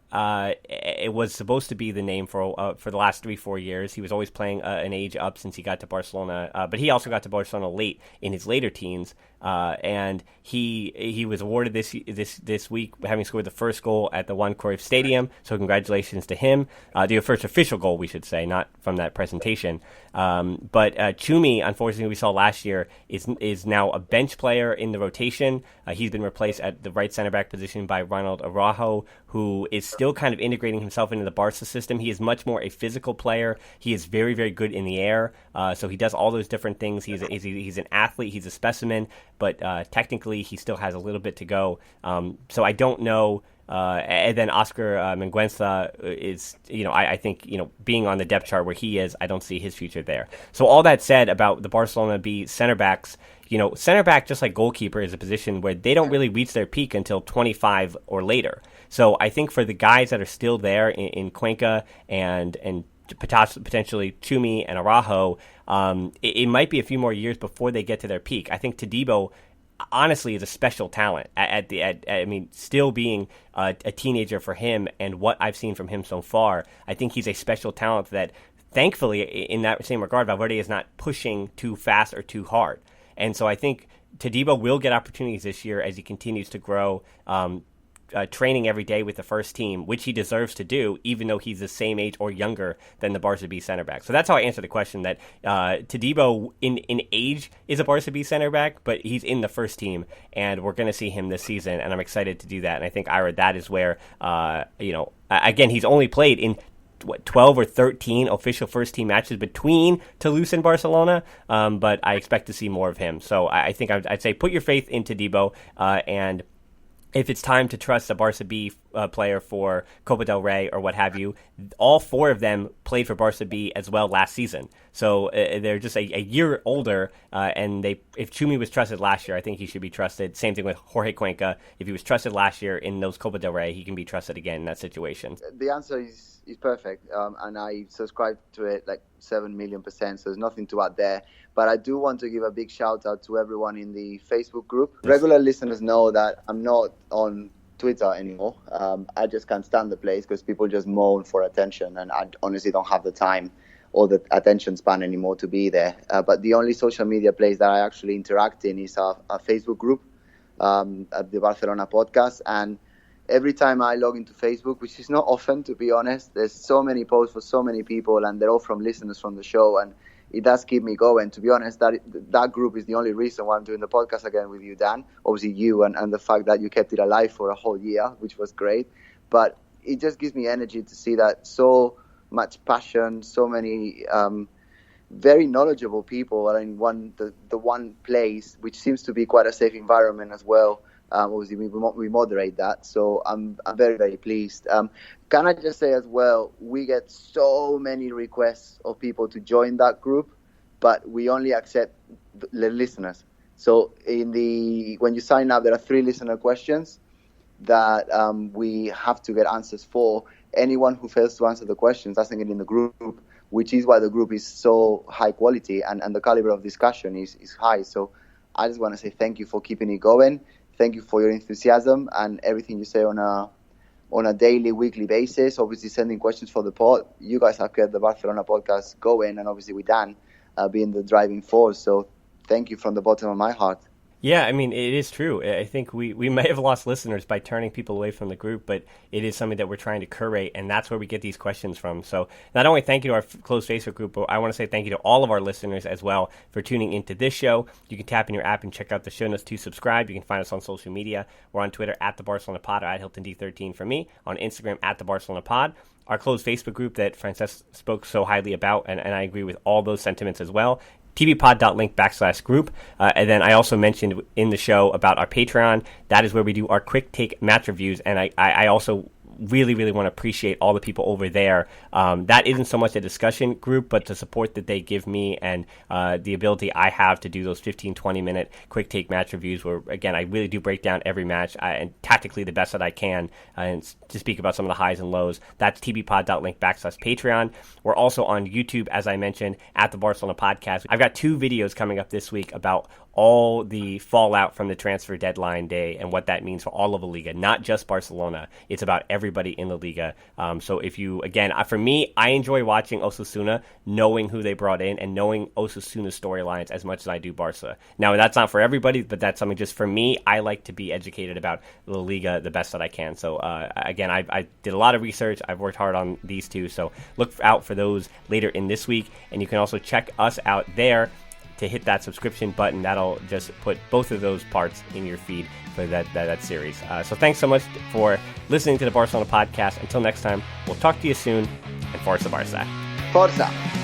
[SPEAKER 1] it was supposed to be the name for the last 3-4 years. He was always playing an age up since he got to Barcelona, but he also got to Barcelona late in his later teens, and he was awarded this week, having scored the first goal at the Juan Cruyff Stadium. So congratulations to him. The first official goal, we should say, not from that presentation. But Chumi, unfortunately, we saw last year, is now a bench player in the rotation. He's been replaced at the right center back position by Ronald Araujo, who is still kind of integrating himself into the Barca system. He is much more a physical player. He is very, very good in the air. So he does all those different things. He's an athlete. He's a specimen, but technically he still has a little bit to go. So I don't know. And then Oscar Mingueza is, I think, being on the depth chart where he is, I don't see his future there. So all that said about the Barcelona B center backs, center back, just like goalkeeper, is a position where they don't really reach their peak until 25 or later. So I think for the guys that are still there in Cuenca and potentially Chumi and Araujo, it might be a few more years before they get to their peak. I think Todibo, honestly, is a special talent. Still being a teenager for him and what I've seen from him so far, I think he's a special talent that, thankfully, in that same regard, Valverde is not pushing too fast or too hard. And so I think Todibo will get opportunities this year as he continues to grow, training every day with the first team, which he deserves to do, even though he's the same age or younger than the Barca B center back. So that's how I answer the question, that Todibo in age is a Barca B center back, but he's in the first team, and we're going to see him this season, and I'm excited to do that. And I think, Ira, that is where, again, he's only played in 12 or 13 official first-team matches between Toulouse and Barcelona, but I expect to see more of him. So I think I'd say put your faith into Todibo, and if it's time to trust a Barca B player for Copa del Rey or what have you, all four of them played for Barca B as well last season. So they're just a year older, and if Chumi was trusted last year, I think he should be trusted. Same thing with Jorge Cuenca. If he was trusted last year in those Copa del Rey, he can be trusted again in that situation.
[SPEAKER 2] The answer is perfect, and I subscribe to it like 7 million %, so there's nothing to add there. But I do want to give a big shout out to everyone in the Facebook group. Regular listeners know that I'm not on Twitter anymore. I just can't stand the place because people just moan for attention, and I honestly don't have the time or the attention span anymore to be there. But the only social media place that I actually interact in is a Facebook group at the Barcelona Podcast. And every time I log into Facebook, which is not often, to be honest, there's so many posts for so many people, and they're all from listeners from the show, and it does keep me going. To be honest, that group is the only reason why I'm doing the podcast again with you, Dan. Obviously you and the fact that you kept it alive for a whole year, which was great. But it just gives me energy to see that so much passion, so many very knowledgeable people are in the one place, which seems to be quite a safe environment as well. Obviously, we moderate that, so I'm very, very pleased. Can I just say as well, we get so many requests of people to join that group, but we only accept the listeners. So when you sign up, there are 3 listener questions that we have to get answers for. Anyone who fails to answer the questions doesn't get in the group, which is why the group is so high quality and the caliber of discussion is high. So I just want to say thank you for keeping it going. Thank you for your enthusiasm and everything you say on a daily, weekly basis. Obviously, sending questions for the pod. You guys have kept the Barcelona podcast going, and obviously with Dan being the driving force. So thank you from the bottom of my heart.
[SPEAKER 1] Yeah, I mean, it is true. I think we may have lost listeners by turning people away from the group, but it is something that we're trying to curate, and that's where we get these questions from. So not only thank you to our closed Facebook group, but I want to say thank you to all of our listeners as well for tuning into this show. You can tap in your app and check out the show notes to subscribe. You can find us on social media. We're on Twitter at the Barcelona Pod, or at Hilton D13 for me, on Instagram at the Barcelona Pod. Our closed Facebook group that Francesc spoke so highly about, and I agree with all those sentiments as well. TBPod.link/group. And then I also mentioned in the show about our Patreon. That is where we do our quick take match reviews. And I also really, really want to appreciate all the people over there. That isn't so much a discussion group, but the support that they give me and the ability I have to do those 15, 20-minute quick take match reviews where, again, I really do break down every match and tactically the best that I can and to speak about some of the highs and lows. That's tbpod.link/Patreon. We're also on YouTube, as I mentioned, at the Barcelona Podcast. I've got 2 videos coming up this week about all the fallout from the transfer deadline day and what that means for all of the Liga, not just Barcelona. It's about everybody in the Liga. So if you, again, for me, I enjoy watching Osasuna, knowing who they brought in and knowing Osasuna's storylines as much as I do Barca. Now, that's not for everybody, but that's something just for me. I like to be educated about the Liga the best that I can. So again, I did a lot of research. I've worked hard on these 2. So look out for those later in this week. And you can also check us out there to hit that subscription button. That'll just put both of those parts in your feed for that series. So thanks so much for listening to the Barcelona Podcast. Until next time, we'll talk to you soon, and Forza Barca.
[SPEAKER 2] Forza!